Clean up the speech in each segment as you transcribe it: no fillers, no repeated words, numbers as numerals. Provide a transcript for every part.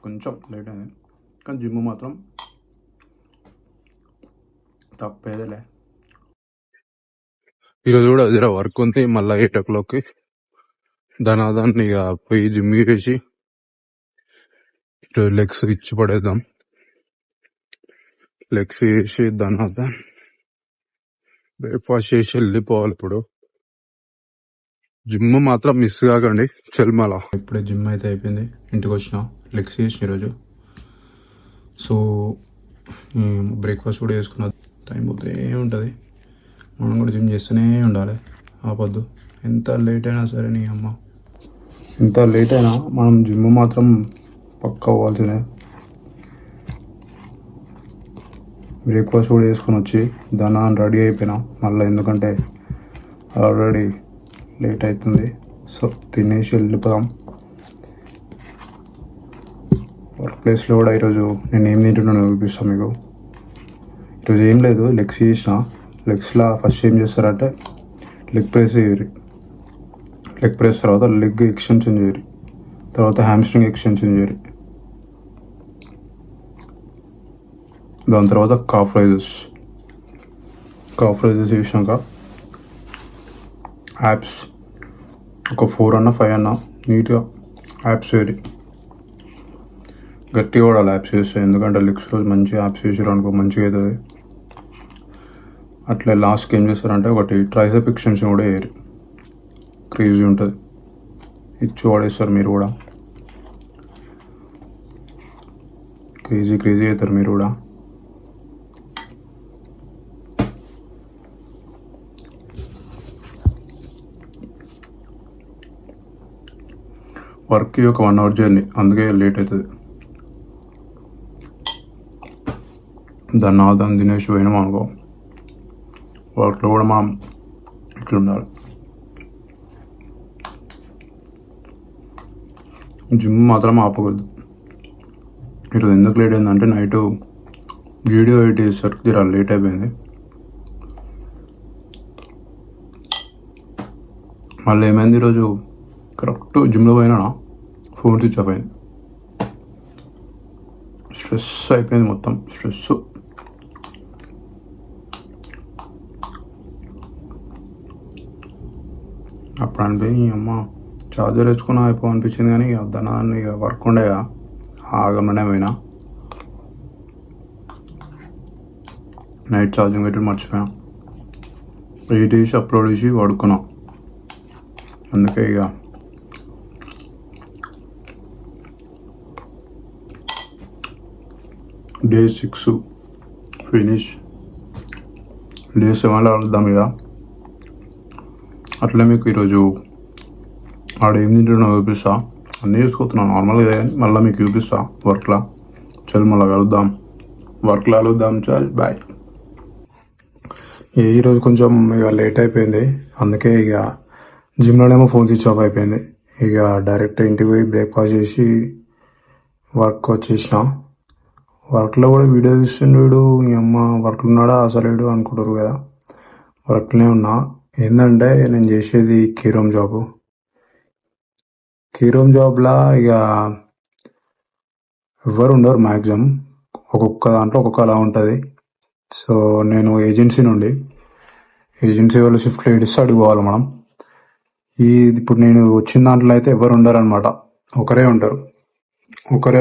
కొంచెం లేట్ అయింది, కానీ జిమ్ మాత్రం తప్పేదేలే. ఈరోజు కూడా జర వర్క్ ఉంది, మళ్ళీ 8 o'clock దాన్ని ఇక పోయి జిమ్ చేసి ఈరోజు లెగ్స్ ఇచ్చి పడేద్దాం. లెగ్స్ వేసి దాని బ్రేక్ఫాస్ట్ చేసి వెళ్ళిపోవాలి. ఇప్పుడు జిమ్ మాత్రం మిస్ కాకండి. చెల్మల ఇప్పుడే జిమ్ అయితే అయిపోయింది, ఇంటికి వచ్చిన లెగ్స్ చేసిన ఈరోజు. సో బ్రేక్ఫాస్ట్ కూడా చేసుకున్న. టైం పోతే ఉంటుంది, మనం కూడా జిమ్ చేస్తూనే ఉండాలి, ఆపొద్దు. ఎంత లేట్ అయినా సరే, నీ అమ్మ ఎంత లేట్ అయినా మనం జిమ్ మాత్రం పక్కా అవ్వాల్సిందే. బ్రేక్ఫాస్ట్ కూడా చేసుకొని వచ్చి దాన్ని రెడీ అయిపోయినా మళ్ళీ, ఎందుకంటే ఆల్రెడీ లేట్ అవుతుంది. సో తినేసి వెళ్ళిపోదాం. వర్క్ ప్లేస్లో కూడా ఈరోజు నేను ఏం తింటున్నానో చూపిస్తాను మీకు. ఈరోజు ఏం లేదు, లెగ్స్ చేసిన. లెగ్స్లో ఫస్ట్ ఏం చేస్తారంటే లెగ్ ప్రెస్ చేయరు, లెగ్ ప్రెస్ తర్వాత లెగ్ ఎక్స్టెన్షన్ చేయరు, తర్వాత హ్యామ్స్ట్రింగ్ ఎక్స్టెన్షన్ చేయరు, దాని తర్వాత కాఫ్ రైజెస్ చేసినాక యాప్స్ ఒక 4 అన్న 5 అన్న నీట్గా యాప్స్ వేరి గట్టిగా కూడా యాప్స్ చేస్తాయి. ఎందుకంటే లెగ్స్ రోజు మంచిగా యాప్స్ చేసారు అనుకో, మంచిగా అవుతుంది. అట్లా లాస్ట్కి ఏం చేస్తారంటే ఒకటి ట్రైసెప్ ఎక్స్టెన్షన్ కూడా వేయరు, క్రేజీ ఉంటుంది. ఇచ్చి వాడేస్తారు మీరు కూడా, క్రేజీ అవుతారు మీరు కూడా. వర్క్కి ఒక 1 hour జర్నీ, అందుకే లేట్ అవుతుంది. దాన్ని తినేసి పోయినాం అనుకో, వర్క్లో కూడా మనం ఇట్లా ఉండాలి. జిమ్ మాత్రం ఆపకూడదు. ఈరోజు ఎందుకు లేట్ అయిందంటే నైట్ వీడియో ఎడిట్ చేసేసరికి జర లేట్ అయిపోయింది. మళ్ళీ ఏమైంది, ఈరోజు కరెక్ట్ జిమ్లో పోయినా ఫోన్ స్విచ్ ఆఫ్ అయింది. స్ట్రెస్ అయిపోయింది, మొత్తం స్ట్రెస్. అప్పుడు అనిపోయి అమ్మ చార్జర్ వేసుకున్నా అయిపో అనిపించింది, కానీ దాన్ని ఇక వర్క్ ఉండేగా ఆగమనే పోయినా. నైట్ ఛార్జింగ్ పెట్టి మర్చిపోయా, ఎడిట్ చేసి అప్లోడ్ చేసి పడుకున్నా. అందుకే ఇక డే 6 ఫినిష్. డే 7లో వెళ్దాం ఇక. అట్లే మీకు ఈరోజు ఆడ ఏం తింటున్నా చూపిస్తా. అన్నీ చూసుకుంటున్నాను నార్మల్గా, కానీ మళ్ళీ మీకు చూపిస్తా వర్క్లా. చల్ మళ్ళీ కలుద్దాం, వర్క్లో కలుద్దాం. చల్ బాయ్. ఈరోజు కొంచెం ఇక లేట్ అయిపోయింది, అందుకే ఇక జిమ్లోనేమో ఫోన్ స్విచ్ ఆఫ్ అయిపోయింది. ఇక డైరెక్ట్ ఇంటికి పోయి బ్రేక్ఫాస్ట్ చేసి వర్క్ వచ్చేసిన. వర్క్లో కూడా వీడియో చూస్తుండడు, ఈ అమ్మ వర్క్లో ఉన్నాడా అసలేడు అనుకుంటారు కదా. వర్క్లోనే ఉన్నా. ఏంటంటే నేను చేసేది కీరోమ్ జాబు. కీరోమ్ జాబ్లా ఇక ఎవరు ఉండరు మ్యాక్సిమం, ఒక్కొక్క దాంట్లో ఒక్కొక్కలా ఉంటుంది. సో నేను ఏజెన్సీ వాళ్ళు షిఫ్ట్లో ఏడిస్తే అడిగిపోవాలి మనం. ఇప్పుడు నేను వచ్చిన దాంట్లో అయితే ఎవరు ఉండరు అనమాట, ఒకరే ఉంటారు, ఒకరే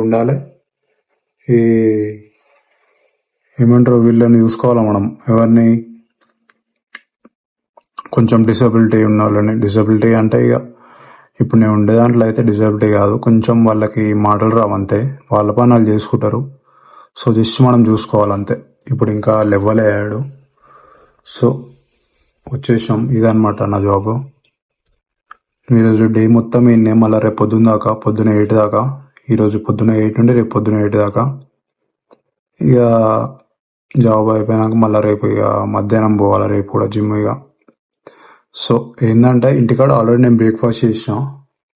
ఉండాలి. ఏమంటారు, వీళ్ళని చూసుకోవాలి మనం. ఎవరిని, కొంచెం డిసబిలిటీ ఉన్న వాళ్ళని. డిసబిలిటీ అంటే ఇక ఇప్పుడు నేను ఉండే దాంట్లో అయితే డిసబిలిటీ కాదు, కొంచెం వాళ్ళకి మాటలు రావంతే, వాళ్ళ పని వాళ్ళు చేసుకుంటారు. సో జస్ట్ మనం చూసుకోవాలంతే. ఇప్పుడు ఇంకా లెవెల్ అయ్యాడు, సో వచ్చేసాం. ఇదనమాట నా జాబ్. ఈరోజు డే మొత్తం ఈయన, మళ్ళీ రేపు పొద్దున్న 8 దాకా. ఈరోజు పొద్దున్న 8 నుండి రేపు పొద్దున్న 8 దాకా. ఇక జాబ్ అయిపోయినాక మళ్ళీ రేపు ఇక మధ్యాహ్నం పోవాలి, రేపు కూడా జిమ్. ఇక సో ఏంటంటే ఇంటికాడ ఆల్రెడీ నేను బ్రేక్ఫాస్ట్ చేసిన,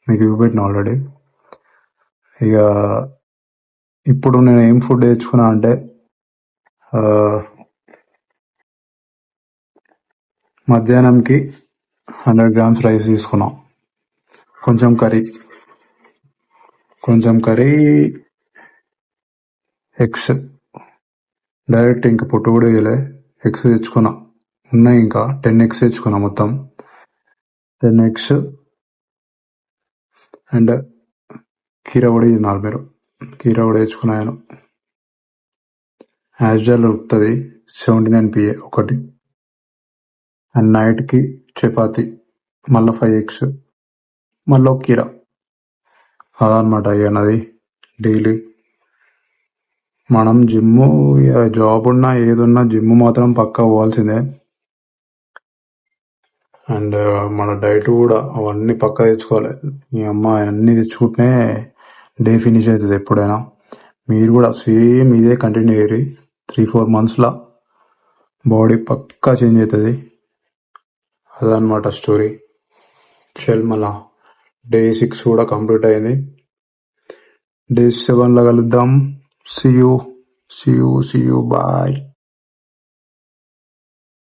మీకు చూపెట్టిన ఆల్రెడీ. ఇక ఇప్పుడు నేను ఏం ఫుడ్ తెచ్చుకున్నా అంటే మధ్యాహ్నంకి 100 grams రైస్ తీసుకున్నాం, కొంచెం కొంచెం కర్రీ, ఎగ్స్ డైరెక్ట్ ఇంకా పొట్టు కూడా వేయలే. ఎగ్స్ తెచ్చుకున్నా, ఉన్నాయి ఇంకా 10 ఎగ్స్ తెచ్చుకున్నా, మొత్తం 10 ఎగ్స్ అండ్ కీరా కూడా తిన్నారు మీరు. కీరా కూడా తెచ్చుకున్నాను. యాజ్వల్ ఉడుకుతుంది 79 PA ఒకటి. అండ్ నైట్కి చపాతి, మళ్ళీ 5 ఎగ్స్, మళ్ళీ ఒక కీరా. అదనమాట ఇక నాది డైలీ. మనం జిమ్, జాబ్ ఉన్నా ఏదున్నా జిమ్ మాత్రం పక్కా పోవాల్సిందే. అండ్ మన డైట్ కూడా అవన్నీ పక్కా తెచ్చుకోవాలి. మీ అమ్మ అన్నీ తెచ్చుకుంటేనే డే ఫినిష్ అవుతుంది ఎప్పుడైనా. మీరు కూడా సేమ్ ఇదే కంటిన్యూ అయ్యి 3-4 monthsలో బాడీ పక్కా చేంజ్ అవుతుంది. అదనమాట స్టోరీ. చల్ మళ్ళా డే 6 కూడా కంప్లీట్ అయింది. డే 7లో కలుద్దాం. See you. Bye.